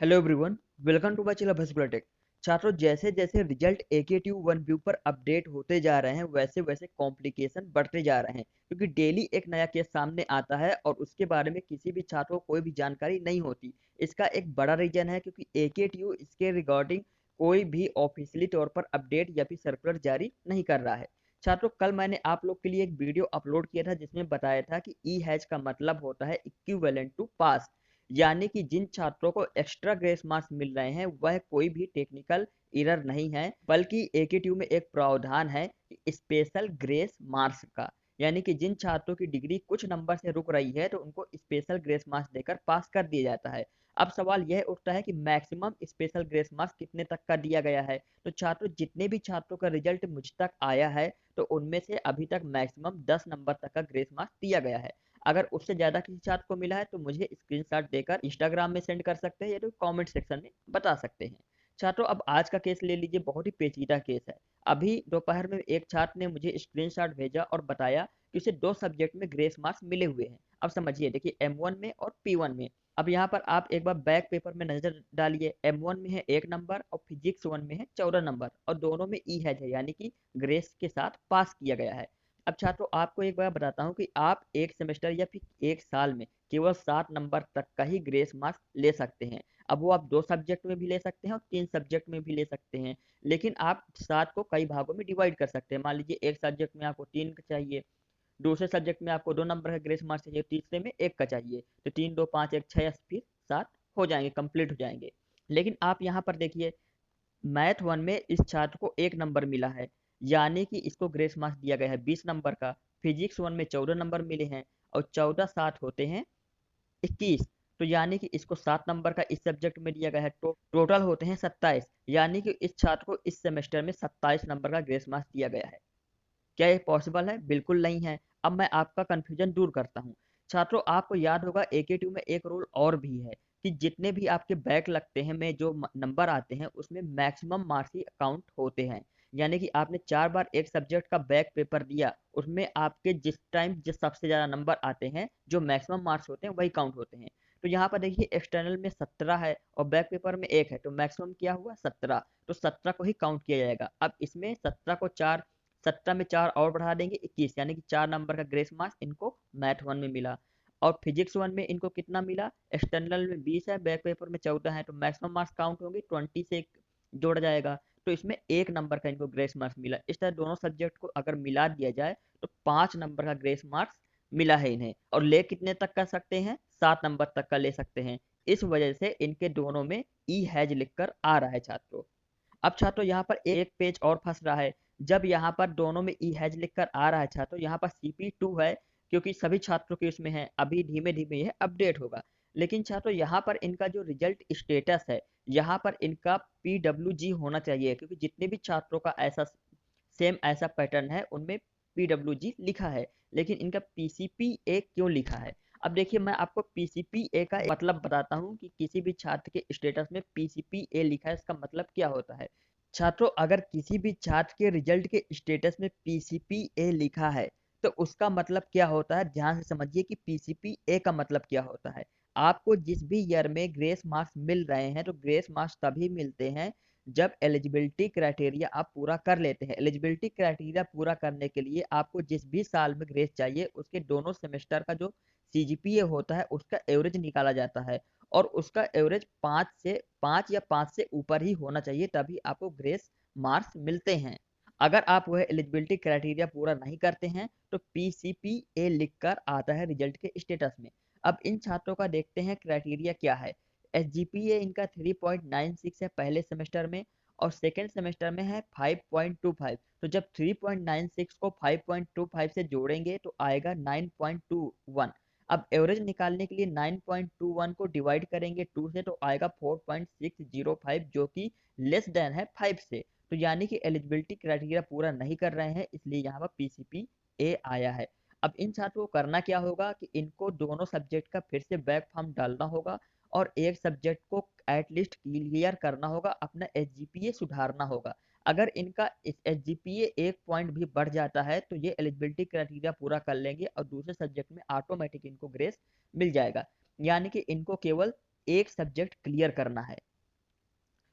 Hello everyone, welcome to my channel भस्कुलर tech. छात्रों, जैसे जैसे रिजल्ट AKTU 1 व्यू पर अपडेट होते जा रहे हैं वैसे वैसे कॉम्प्लिकेशन बढ़ते जा रहे हैं, क्योंकि डेली एक नया केस सामने आता है और उसके बारे में किसी भी छात्र को कोई भी जानकारी नहीं होती। इसका एक बड़ा रीजन है क्योंकि AKTU इसके रिगार्डिंग कोई भी ऑफिशियली तौर पर अपडेट या फिर सर्कुलर जारी नहीं कर रहा है। छात्रों, कल मैंने आप लोग के लिए एक वीडियो अपलोड किया था जिसमें बताया था कि ई हैज का मतलब होता है इक्विवेलेंट टू पास, यानी कि जिन छात्रों को एक्स्ट्रा ग्रेस मार्क्स मिल रहे हैं वह कोई भी टेक्निकल एरर नहीं है, बल्कि AKTU में एक प्रावधान है स्पेशल ग्रेस मार्क्स का। यानी कि जिन छात्रों की डिग्री कुछ नंबर से रुक रही है तो उनको स्पेशल ग्रेस मार्क्स देकर पास कर दिया जाता है। अब सवाल यह उठता है कि मैक्सिमम स्पेशल ग्रेस मार्क्स कितने तक का दिया गया है। तो छात्रों, जितने भी छात्रों का रिजल्ट मुझ तक आया है तो उनमें से अभी तक मैक्सिमम 10 नंबर तक का ग्रेस मार्क्स दिया गया है। अगर उससे ज्यादा किसी छात्र को मिला है तो मुझे स्क्रीनशॉट देकर इंस्टाग्राम में सेंड कर सकते हैं या तो कमेंट सेक्शन में बता सकते हैं। छात्रों, अब आज का केस ले लीजिए, बहुत ही पेचीदा केस है। अभी दोपहर में एक छात्र ने मुझे स्क्रीनशॉट भेजा और बताया कि उसे दो सब्जेक्ट में ग्रेस मार्क्स मिले हुए हैं। अब समझिए, देखिए M1 में और P1 में। अब यहाँ पर आप एक बार बैक पेपर में नजर डालिए। M1 में है 1 नंबर और फिजिक्स 1 में है 14 नंबर और दोनों में ई है, यानी कि ग्रेस के साथ पास किया गया है। अब छात्रों, आपको एक बार बताता हूँ कि आप एक सेमेस्टर या फिर एक साल में केवल 7 नंबर तक का ही ग्रेस मार्क्स ले सकते हैं। अब वो आप 2 सब्जेक्ट में भी ले सकते हैं और 3 सब्जेक्ट में भी ले सकते हैं, लेकिन आप 7 को कई भागों में डिवाइड कर सकते हैं। मान लीजिए एक सब्जेक्ट में आपको 3 का चाहिए, दूसरे सब्जेक्ट में आपको 2 नंबर का ग्रेस मार्क्स चाहिए, तीसरे में 1 का चाहिए, तो 3 2 5 1 6 फिर 7 हो जाएंगे, कंप्लीट हो जाएंगे। लेकिन आप यहाँ पर देखिए, मैथ 1 में इस छात्र को 1 नंबर मिला है, यानी कि इसको ग्रेस मार्क्स दिया गया है 20 नंबर का। फिजिक्स 1 में 14 नंबर मिले हैं और 14 7 होते हैं 21, तो यानी कि इसको 7 नंबर का इस सब्जेक्ट में दिया गया है। टोटल होते हैं 27, यानी कि इस छात्र को इस सेमेस्टर में 27 नंबर का ग्रेस मार्क्स दिया गया है। क्या ये पॉसिबल है? बिल्कुल नहीं है। अब मैं आपका कंफ्यूजन दूर करता हूँ। छात्रों, आपको याद होगा AKTU में एक रूल और भी है कि जितने भी आपके बैक लगते हैं में जो नंबर आते हैं उसमें मैक्सिमम मार्क्स ही काउंट होते हैं। यानी कि आपने 4 बार एक सब्जेक्ट का बैक पेपर दिया, उसमें आपके जिस टाइम जिस सबसे ज्यादा नंबर आते हैं, जो मैक्सिमम मार्क्स होते हैं वही काउंट होते हैं। तो यहाँ पर देखिए, एक्सटर्नल में 17 है और बैक पेपर में 1 है, तो मैक्सिमम क्या हुआ? 17। तो 17 को ही काउंट किया जाएगा। अब इसमें 17 को 4, 17 में 4 और बढ़ा देंगे 21, यानी कि 4 नंबर का ग्रेस मार्क्स इनको मैथ 1 में मिला। और फिजिक्स 1 में इनको कितना मिला? एक्सटर्नल में 20 है, बैक पेपर में 14 है, तो मैक्सिमम मार्क्स काउंट होंगे, 20 से जोड़ा जाएगा, तो इसमें 1 नंबर का इनको ग्रेस मार्क्स मिला। इस तरह दोनों सब्जेक्ट को अगर मिला दिया जाए तो 5 नंबर का ग्रेस मार्क्स मिला है इन्हें। और ले कितने तक कर सकते हैं? 7 नंबर तक का ले सकते हैं। इस वजह से इनके दोनों में ई हैज लिखकर आ रहा है छात्रों। अब छात्रों, यहाँ पर एक पेज और फंस रहा है। जब यहाँ पर दोनों में ई हैज लिख कर आ रहा है छात्रों, यहाँ पर CP2 है, क्योंकि सभी छात्रों के उसमें है। अभी धीमे धीमे यह अपडेट होगा। लेकिन छात्रों, यहाँ पर इनका जो रिजल्ट स्टेटस है, यहाँ पर इनका PWG होना चाहिए, क्योंकि जितने भी छात्रों का ऐसा सेम ऐसा पैटर्न है उनमें PWG लिखा है, लेकिन इनका PCPA क्यों लिखा है? अब देखिए, मैं आपको PCPA का मतलब बताता हूँ कि किसी भी छात्र के स्टेटस में PCPA लिखा है, इसका मतलब क्या होता है। छात्रों, अगर किसी भी छात्र के रिजल्ट के स्टेटस में PCPA लिखा है तो उसका मतलब क्या होता है? ध्यान से समझिए कि PCPA का मतलब क्या होता है। आपको जिस भी ईयर में ग्रेस मार्क्स मिल रहे हैं तो ग्रेस मार्क्स तभी मिलते हैं जब एलिजिबिलिटी क्राइटेरिया आप पूरा कर लेते हैं। एलिजिबिलिटी क्राइटेरिया पूरा करने के लिए आपको जिस भी साल में ग्रेस चाहिए उसके दोनों सेमेस्टर का जो CGPA होता है उसका एवरेज निकाला जाता है, और उसका एवरेज 5 या 5 से ऊपर ही होना चाहिए, तभी आपको ग्रेस मार्क्स मिलते हैं। अगर आप वह एलिजिबिलिटी क्राइटेरिया पूरा नहीं करते हैं तो PCPA लिखकर आता है रिजल्ट के स्टेटस में। अब इन छात्रों का देखते हैं क्राइटेरिया क्या है। SGPA इनका 3.96 है पहले सेमेस्टर में, और सेकेंड सेमेस्टर में है 5.25। तो जब 3.96 को 5.25 से जोड़ेंगे तो आएगा 9.21। अब एवरेज निकालने के लिए 9.21 को डिवाइड करेंगे 2 से तो आएगा 4.605, जो कि लेस देन है 5 से। तो यानी कि एलिजिबिलिटी क्राइटेरिया पूरा नहीं कर रहे हैं, इसलिए यहाँ पर PCPA आया है। अब इन छात्रों को करना क्या होगा कि इनको दोनों सब्जेक्ट का फिर से बैक फॉर्म डालना होगा और एक सब्जेक्ट को एटलीस्ट क्लियर करना होगा, अपना SGPA सुधारना होगा। अगर इनका SGPA 1 पॉइंट भी बढ़ जाता है तो ये एलिजिबिलिटी क्राइटेरिया पूरा कर लेंगे और दूसरे सब्जेक्ट में ऑटोमेटिक इनको ग्रेस मिल जाएगा। यानी कि इनको केवल एक सब्जेक्ट क्लियर करना है।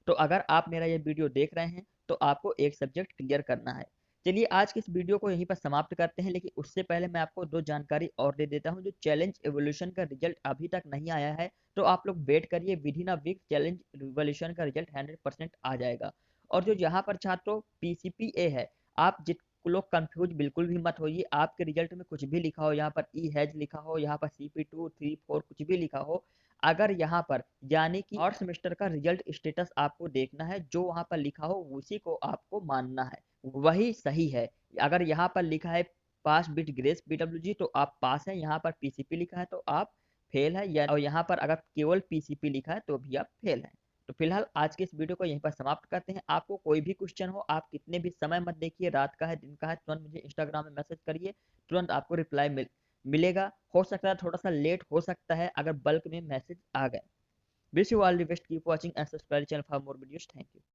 तो अगर आप मेरा ये वीडियो देख रहे हैं तो आपको एक सब्जेक्ट क्लियर करना है। चलिए आज की इस वीडियो को यहीं पर समाप्त करते हैं, लेकिन उससे पहले मैं आपको दो जानकारी और दे देता हूं। जो चैलेंज एवोल्यूशन का रिजल्ट अभी तक नहीं आया है तो आप लोग वेट करिए, within a week challenge evolution का रिजल्ट 100% आ जाएगा। और जो यहाँ पर छात्रों पीसीपीए है, आप जित लोग कंफ्यूज बिल्कुल भी मत होइए। आपके रिजल्ट में कुछ भी लिखा हो, यहाँ पर ई हैज लिखा हो, यहाँ पर CP2 3 4 कुछ भी लिखा हो, अगर यहाँ पर यानी कि और सेमेस्टर का रिजल्ट स्टेटस आपको देखना है, जो वहाँ पर लिखा हो उसी को आपको मानना है, वही सही है। अगर यहाँ पर लिखा है पास विद ग्रेस PWG तो आप पास हैं, यहाँ पर पीसीपी लिखा है तो आप फेल है, या और यहाँ पर अगर केवल पीसीपी लिखा है तो भी आप फेल हैं। तो फिलहाल आज के इस वीडियो को यहीं पर समाप्त करते हैं। आपको कोई भी क्वेश्चन हो, आप कितने भी समय मत देखिए, रात का है दिन का है, तुरंत मुझे इंस्टाग्राम में मैसेज करिए, तुरंत आपको रिप्लाई मिलेगा। हो सकता है थोड़ा सा लेट हो सकता है अगर बल्क में मैसेज आ गए। Wish you all the best, keep watching and subscribe channel for more videos. Thank you.